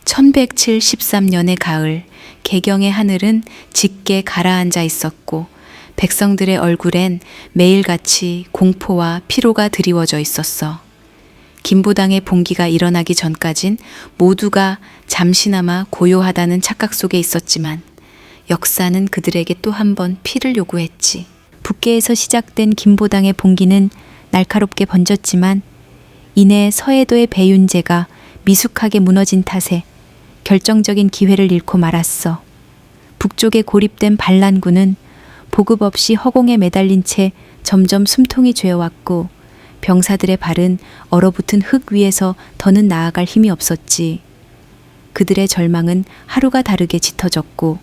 1173년의 가을, 개경의 하늘은 짙게 가라앉아 있었고 백성들의 얼굴엔 매일같이 공포와 피로가 드리워져 있었어. 김부당의 봉기가 일어나기 전까진 모두가 잠시나마 고요하다는 착각 속에 있었지만 역사는 그들에게 또 한 번 피를 요구했지. 북계에서 시작된 김보당의 봉기는 날카롭게 번졌지만 이내 서해도의 배윤재가 미숙하게 무너진 탓에 결정적인 기회를 잃고 말았어. 북쪽에 고립된 반란군은 보급 없이 허공에 매달린 채 점점 숨통이 죄어왔고 병사들의 발은 얼어붙은 흙 위에서 더는 나아갈 힘이 없었지. 그들의 절망은 하루가 다르게 짙어졌고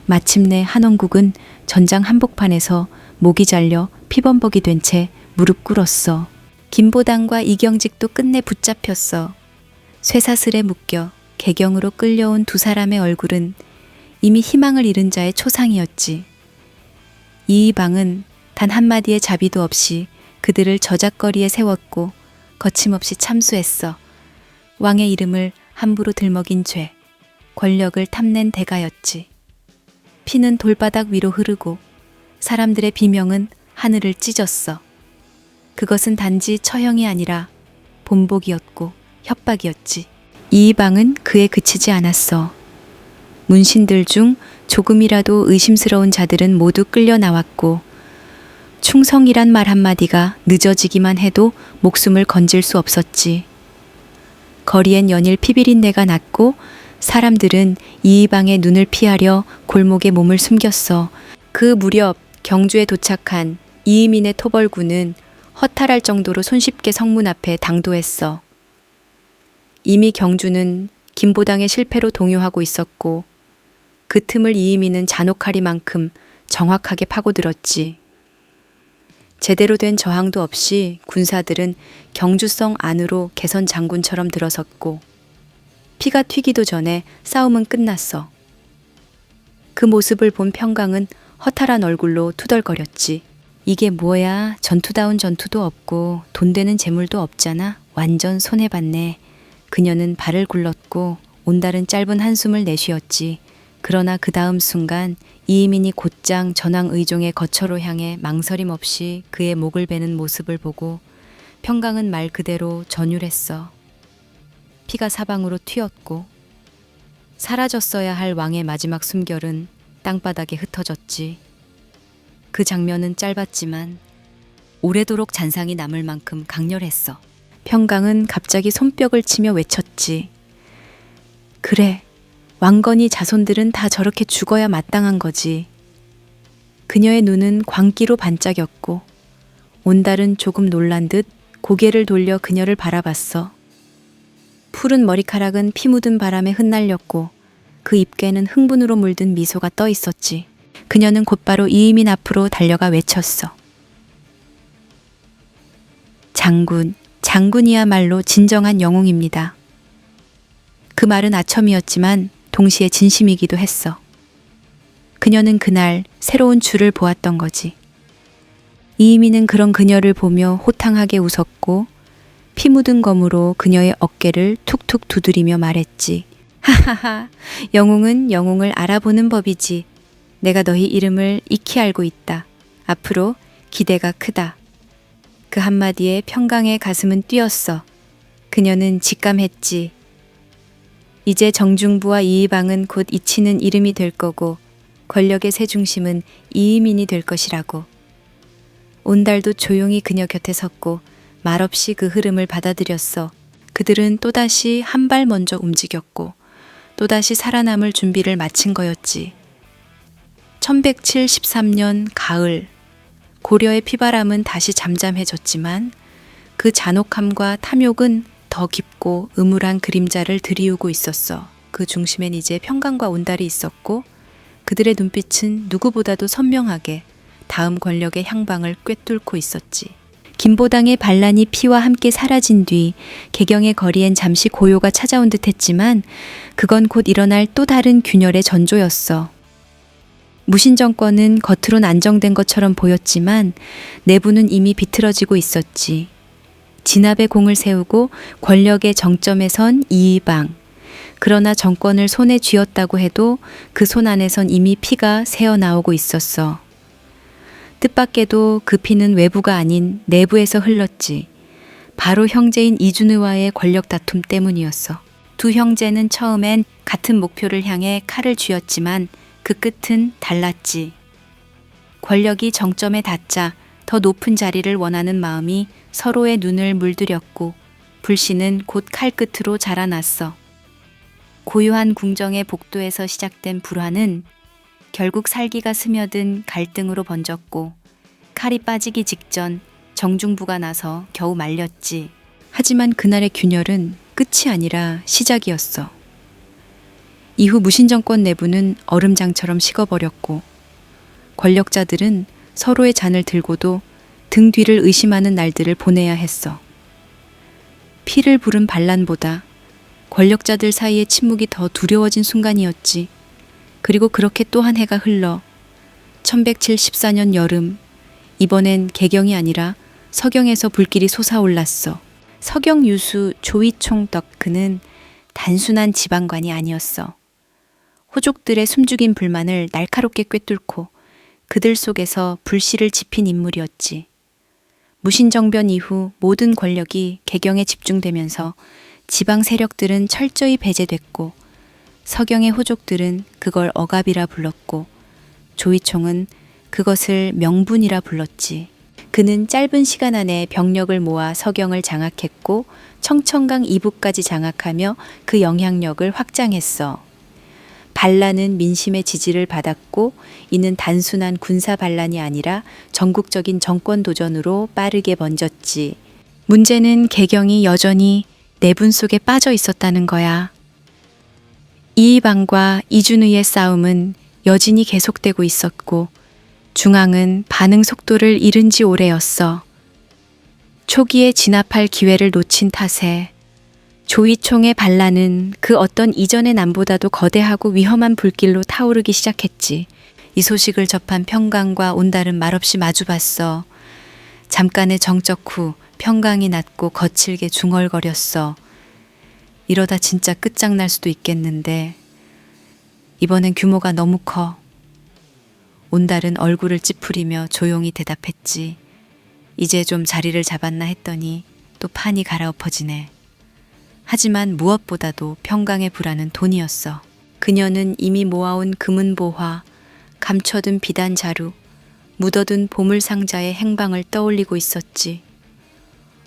마침내 한원국은 전장 한복판에서 목이 잘려 피범벅이 된 채 무릎 꿇었어. 김보당과 이경직도 끝내 붙잡혔어. 쇠사슬에 묶여 개경으로 끌려온 두 사람의 얼굴은 이미 희망을 잃은 자의 초상이었지. 이이방은 단 한마디의 자비도 없이 그들을 저작거리에 세웠고 거침없이 참수했어. 왕의 이름을 함부로 들먹인 죄, 권력을 탐낸 대가였지. 피는 돌바닥 위로 흐르고 사람들의 비명은 하늘을 찢었어. 그것은 단지 처형이 아니라 본복이었고 협박이었지. 이이방은 그에 그치지 않았어. 문신들 중 조금이라도 의심스러운 자들은 모두 끌려 나왔고 충성이란 말 한마디가 늦어지기만 해도 목숨을 건질 수 없었지. 거리엔 연일 피비린내가 났고 사람들은 이이방의 눈을 피하려 골목에 몸을 숨겼어. 그 무렵 경주에 도착한 이의민의 토벌군은 허탈할 정도로 손쉽게 성문 앞에 당도했어. 이미 경주는 김보당의 실패로 동요하고 있었고 그 틈을 이의민은 잔혹하리만큼 정확하게 파고들었지. 제대로 된 저항도 없이 군사들은 경주성 안으로 개선 장군처럼 들어섰고 피가 튀기도 전에 싸움은 끝났어. 그 모습을 본 평강은 허탈한 얼굴로 투덜거렸지. 이게 뭐야? 전투다운 전투도 없고 돈 되는 재물도 없잖아. 완전 손해봤네. 그녀는 발을 굴렀고 온달은 짧은 한숨을 내쉬었지. 그러나 그 다음 순간 이의민이 곧장 전황 의종의 거처로 향해 망설임 없이 그의 목을 베는 모습을 보고 평강은 말 그대로 전율했어. 피가 사방으로 튀었고 사라졌어야 할 왕의 마지막 숨결은 땅바닥에 흩어졌지. 그 장면은 짧았지만 오래도록 잔상이 남을 만큼 강렬했어. 평강은 갑자기 손뼉을 치며 외쳤지. 그래, 왕건이 자손들은 다 저렇게 죽어야 마땅한 거지. 그녀의 눈은 광기로 반짝였고 온달은 조금 놀란 듯 고개를 돌려 그녀를 바라봤어. 푸른 머리카락은 피 묻은 바람에 흩날렸고 그 입괴는 흥분으로 물든 미소가 떠 있었지. 그녀는 곧바로 이의민 앞으로 달려가 외쳤어. 장군, 장군이야말로 진정한 영웅입니다. 그 말은 아첨이었지만 동시에 진심이기도 했어. 그녀는 그날 새로운 줄을 보았던 거지. 이의민은 그런 그녀를 보며 호탕하게 웃었고 피 묻은 검으로 그녀의 어깨를 툭툭 두드리며 말했지. 하하하, 영웅은 영웅을 알아보는 법이지. 내가 너희 이름을 익히 알고 있다. 앞으로 기대가 크다. 그 한마디에 평강의 가슴은 뛰었어. 그녀는 직감했지. 이제 정중부와 이의방은 곧 잊히는 이름이 될 거고 권력의 새 중심은 이의민이 될 것이라고. 온달도 조용히 그녀 곁에 섰고 말없이 그 흐름을 받아들였어. 그들은 또다시 한 발 먼저 움직였고 또다시 살아남을 준비를 마친 거였지. 1173년 가을, 고려의 피바람은 다시 잠잠해졌지만 그 잔혹함과 탐욕은 더 깊고 음울한 그림자를 드리우고 있었어. 그 중심엔 이제 평강과 온달이 있었고 그들의 눈빛은 누구보다도 선명하게 다음 권력의 향방을 꿰뚫고 있었지. 김보당의 반란이 피와 함께 사라진 뒤 개경의 거리엔 잠시 고요가 찾아온 듯 했지만 그건 곧 일어날 또 다른 균열의 전조였어. 무신 정권은 겉으론 안정된 것처럼 보였지만 내부는 이미 비틀어지고 있었지. 진압의 공을 세우고 권력의 정점에 선 이의방, 그러나 정권을 손에 쥐었다고 해도 그 손 안에선 이미 피가 새어나오고 있었어. 뜻밖에도 그 피는 외부가 아닌 내부에서 흘렀지. 바로 형제인 이준우와의 권력 다툼 때문이었어. 두 형제는 처음엔 같은 목표를 향해 칼을 쥐었지만 그 끝은 달랐지. 권력이 정점에 닿자 더 높은 자리를 원하는 마음이 서로의 눈을 물들였고 불씨는 곧 칼끝으로 자라났어. 고요한 궁정의 복도에서 시작된 불화는 결국 살기가 스며든 갈등으로 번졌고 칼이 빠지기 직전 정중부가 나서 겨우 말렸지. 하지만 그날의 균열은 끝이 아니라 시작이었어. 이후 무신정권 내부는 얼음장처럼 식어버렸고 권력자들은 서로의 잔을 들고도 등 뒤를 의심하는 날들을 보내야 했어. 피를 부른 반란보다 권력자들 사이의 침묵이 더 두려워진 순간이었지. 그리고 그렇게 또 한 해가 흘러 1174년 여름, 이번엔 개경이 아니라 서경에서 불길이 솟아올랐어. 서경 유수 조이총 덕크는 단순한 지방관이 아니었어. 호족들의 숨죽인 불만을 날카롭게 꿰뚫고 그들 속에서 불씨를 지핀 인물이었지. 무신정변 이후 모든 권력이 개경에 집중되면서 지방 세력들은 철저히 배제됐고 서경의 호족들은 그걸 억압이라 불렀고 조이총은 그것을 명분이라 불렀지. 그는 짧은 시간 안에 병력을 모아 서경을 장악했고 청천강 이북까지 장악하며 그 영향력을 확장했어. 반란은 민심의 지지를 받았고 이는 단순한 군사 반란이 아니라 전국적인 정권 도전으로 빠르게 번졌지. 문제는 개경이 여전히 내분 속에 빠져 있었다는 거야. 이이방과 이준우의 싸움은 여진이 계속되고 있었고 중앙은 반응 속도를 잃은 지 오래였어. 초기에 진압할 기회를 놓친 탓에 조이총의 반란은 그 어떤 이전의 남보다도 거대하고 위험한 불길로 타오르기 시작했지. 이 소식을 접한 평강과 온달은 말없이 마주봤어. 잠깐의 정적 후 평강이 낮고 거칠게 중얼거렸어. 이러다 진짜 끝장날 수도 있겠는데 이번엔 규모가 너무 커. 온달은 얼굴을 찌푸리며 조용히 대답했지. 이제 좀 자리를 잡았나 했더니 또 판이 갈아엎어지네. 하지만 무엇보다도 평강의 불안은 돈이었어. 그녀는 이미 모아온 금은보화, 감춰둔 비단 자루, 묻어둔 보물상자의 행방을 떠올리고 있었지.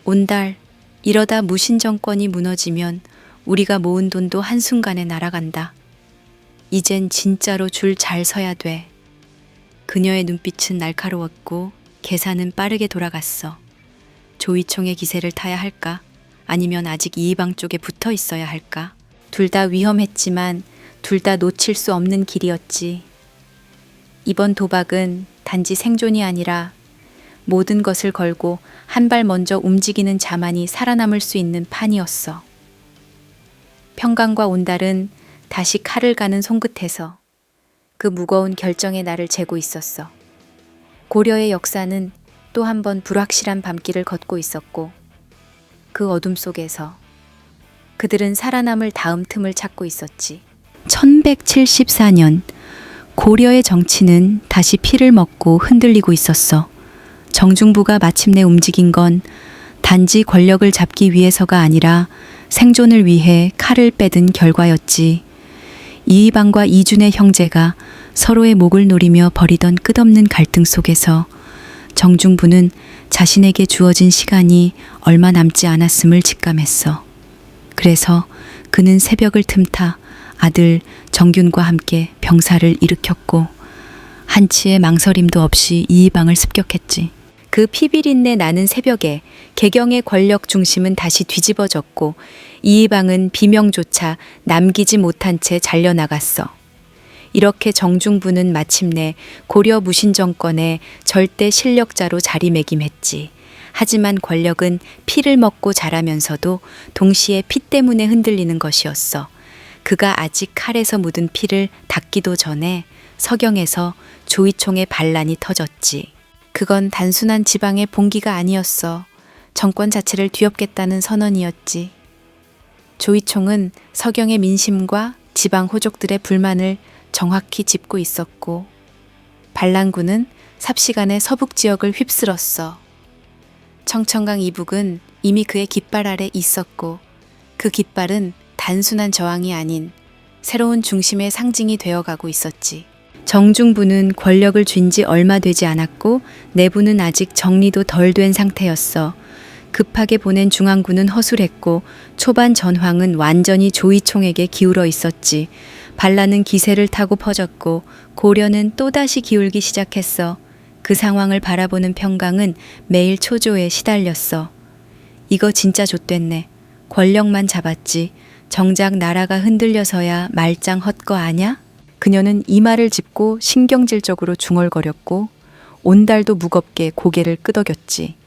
온달, 이러다 무신정권이 무너지면 우리가 모은 돈도 한순간에 날아간다. 이젠 진짜로 줄 잘 서야 돼. 그녀의 눈빛은 날카로웠고 계산은 빠르게 돌아갔어. 조이총의 기세를 타야 할까? 아니면 아직 이이방 쪽에 붙어 있어야 할까? 둘 다 위험했지만 둘 다 놓칠 수 없는 길이었지. 이번 도박은 단지 생존이 아니라 모든 것을 걸고 한 발 먼저 움직이는 자만이 살아남을 수 있는 판이었어. 평강과 온달은 다시 칼을 가는 손끝에서 그 무거운 결정의 날을 재고 있었어. 고려의 역사는 또 한 번 불확실한 밤길을 걷고 있었고 그 어둠 속에서 그들은 살아남을 다음 틈을 찾고 있었지. 1174년 고려의 정치는 다시 피를 먹고 흔들리고 있었어. 정중부가 마침내 움직인 건 단지 권력을 잡기 위해서가 아니라 생존을 위해 칼을 빼든 결과였지. 이이방과 이준의 형제가 서로의 목을 노리며 벌이던 끝없는 갈등 속에서 정중부는 자신에게 주어진 시간이 얼마 남지 않았음을 직감했어. 그래서 그는 새벽을 틈타 아들 정균과 함께 병사를 일으켰고 한치의 망설임도 없이 이이방을 습격했지. 그 피비린내 나는 새벽에 개경의 권력 중심은 다시 뒤집어졌고 이이방은 비명조차 남기지 못한 채 잘려나갔어. 이렇게 정중부는 마침내 고려 무신정권의 절대 실력자로 자리매김했지. 하지만 권력은 피를 먹고 자라면서도 동시에 피 때문에 흔들리는 것이었어. 그가 아직 칼에서 묻은 피를 닦기도 전에 서경에서 조이총의 반란이 터졌지. 그건 단순한 지방의 봉기가 아니었어. 정권 자체를 뒤엎겠다는 선언이었지. 조이총은 서경의 민심과 지방 호족들의 불만을 정확히 짚고 있었고 반란군은 삽시간에 서북 지역을 휩쓸었어. 청천강 이북은 이미 그의 깃발 아래 있었고 그 깃발은 단순한 저항이 아닌 새로운 중심의 상징이 되어가고 있었지. 정중부는 권력을 쥔 지 얼마 되지 않았고 내부는 아직 정리도 덜 된 상태였어. 급하게 보낸 중앙군은 허술했고 초반 전황은 완전히 조이총에게 기울어 있었지. 반란은 기세를 타고 퍼졌고 고려는 또다시 기울기 시작했어. 그 상황을 바라보는 평강은 매일 초조에 시달렸어. 이거 진짜 좆됐네. 권력만 잡았지. 정작 나라가 흔들려서야 말짱 헛거 아냐? 그녀는 이마를 짚고 신경질적으로 중얼거렸고 온달도 무겁게 고개를 끄덕였지.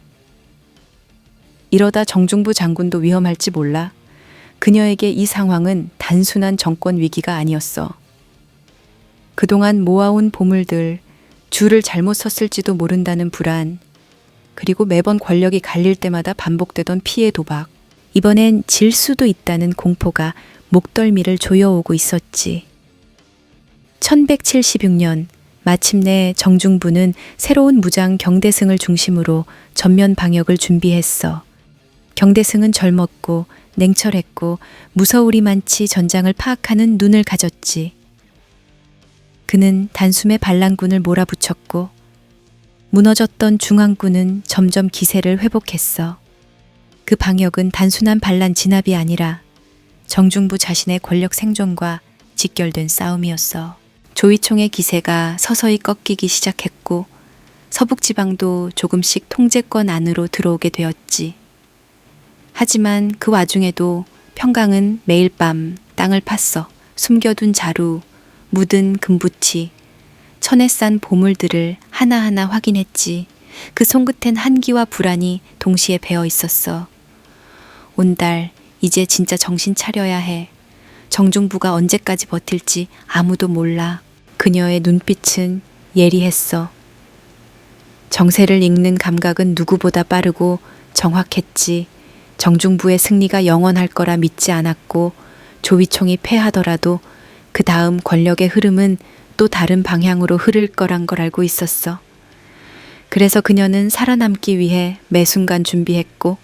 이러다 정중부 장군도 위험할지 몰라. 그녀에게 이 상황은 단순한 정권 위기가 아니었어. 그동안 모아온 보물들, 줄을 잘못 섰을지도 모른다는 불안, 그리고 매번 권력이 갈릴 때마다 반복되던 피해 도박, 이번엔 질 수도 있다는 공포가 목덜미를 조여오고 있었지. 1176년 마침내 정중부는 새로운 무장 경대승을 중심으로 전면 방역을 준비했어. 경대승은 젊었고 냉철했고 무서우리만치 전장을 파악하는 눈을 가졌지. 그는 단숨에 반란군을 몰아붙였고 무너졌던 중앙군은 점점 기세를 회복했어. 그 방역은 단순한 반란 진압이 아니라 정중부 자신의 권력 생존과 직결된 싸움이었어. 조이총의 기세가 서서히 꺾이기 시작했고 서북지방도 조금씩 통제권 안으로 들어오게 되었지. 하지만 그 와중에도 평강은 매일 밤 땅을 팠어. 숨겨둔 자루, 묻은 금부치, 천에 싼 보물들을 하나하나 확인했지. 그 손끝엔 한기와 불안이 동시에 배어 있었어. 온달, 이제 진짜 정신 차려야 해. 정중부가 언제까지 버틸지 아무도 몰라. 그녀의 눈빛은 예리했어. 정세를 읽는 감각은 누구보다 빠르고 정확했지. 정중부의 승리가 영원할 거라 믿지 않았고 조이총이 패하더라도 그 다음 권력의 흐름은 또 다른 방향으로 흐를 거란 걸 알고 있었어. 그래서 그녀는 살아남기 위해 매 순간 준비했고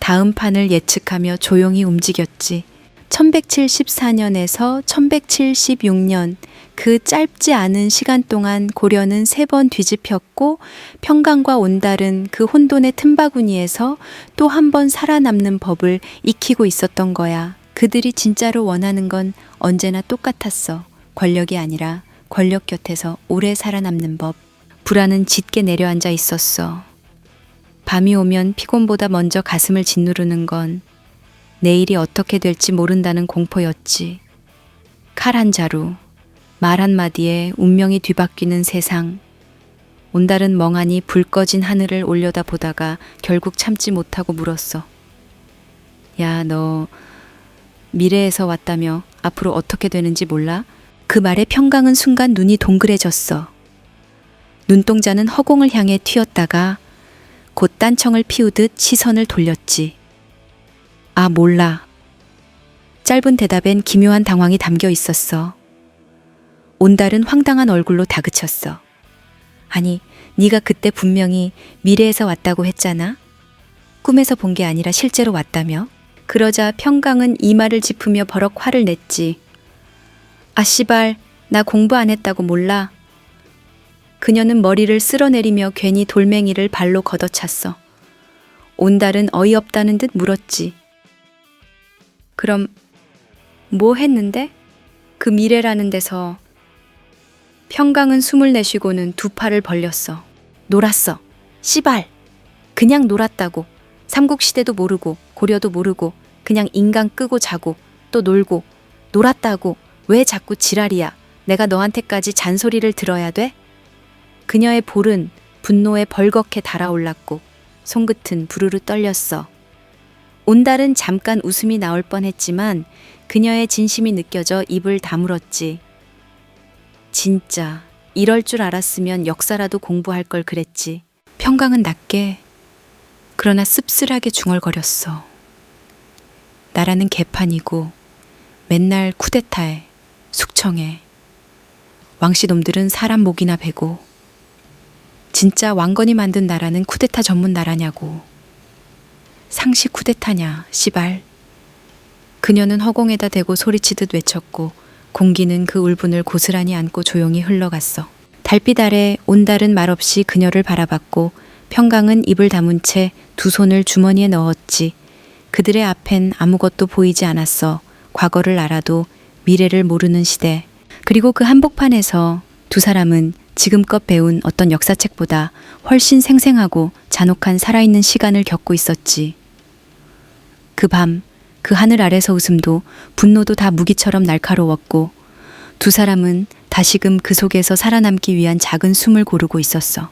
다음 판을 예측하며 조용히 움직였지. 1174년에서 1176년 그 짧지 않은 시간 동안 고려는 3번 뒤집혔고 평강과 온달은 그 혼돈의 틈바구니에서 또 한 번 살아남는 법을 익히고 있었던 거야. 그들이 진짜로 원하는 건 언제나 똑같았어. 권력이 아니라 권력 곁에서 오래 살아남는 법. 불안은 짙게 내려앉아 있었어. 밤이 오면 피곤보다 먼저 가슴을 짓누르는 건 내일이 어떻게 될지 모른다는 공포였지. 칼 한 자루, 말 한마디에 운명이 뒤바뀌는 세상. 온달은 멍하니 불 꺼진 하늘을 올려다보다가 결국 참지 못하고 물었어. 야, 너 미래에서 왔다며 앞으로 어떻게 되는지 몰라? 그 말에 평강은 순간 눈이 동그래졌어. 눈동자는 허공을 향해 튀었다가 곧 딴청을 피우듯 시선을 돌렸지. 아, 몰라. 짧은 대답엔 기묘한 당황이 담겨 있었어. 온달은 황당한 얼굴로 다그쳤어. 아니, 네가 그때 분명히 미래에서 왔다고 했잖아. 꿈에서 본 게 아니라 실제로 왔다며? 그러자 평강은 이마를 짚으며 버럭 화를 냈지. 아, 씨발, 나 공부 안 했다고 몰라. 그녀는 머리를 쓸어내리며 괜히 돌멩이를 발로 걷어찼어. 온달은 어이없다는 듯 물었지. 그럼 뭐 했는데? 그 미래라는 데서. 평강은 숨을 내쉬고는 두 팔을 벌렸어. 놀았어. 씨발. 그냥 놀았다고. 삼국시대도 모르고 고려도 모르고 그냥 인간 끄고 자고 또 놀고 놀았다고. 왜 자꾸 지랄이야. 내가 너한테까지 잔소리를 들어야 돼? 그녀의 볼은 분노에 벌겋게 달아올랐고 손끝은 부르르 떨렸어. 온달은 잠깐 웃음이 나올 뻔했지만 그녀의 진심이 느껴져 입을 다물었지. 진짜 이럴 줄 알았으면 역사라도 공부할 걸 그랬지. 평강은 낮게 그러나 씁쓸하게 중얼거렸어. 나라는 개판이고 맨날 쿠데타에 숙청에 왕씨놈들은 사람 목이나 베고 진짜 왕건이 만든 나라는 쿠데타 전문 나라냐고. 상시 쿠데타냐 씨발. 그녀는 허공에다 대고 소리치듯 외쳤고 공기는 그 울분을 고스란히 안고 조용히 흘러갔어. 달빛 아래 온달은 말없이 그녀를 바라봤고 평강은 입을 다문 채 두 손을 주머니에 넣었지. 그들의 앞엔 아무것도 보이지 않았어. 과거를 알아도 미래를 모르는 시대. 그리고 그 한복판에서 두 사람은 지금껏 배운 어떤 역사책보다 훨씬 생생하고 잔혹한 살아있는 시간을 겪고 있었지. 그 밤, 그 하늘 아래서 웃음도 분노도 다 무기처럼 날카로웠고 두 사람은 다시금 그 속에서 살아남기 위한 작은 숨을 고르고 있었어.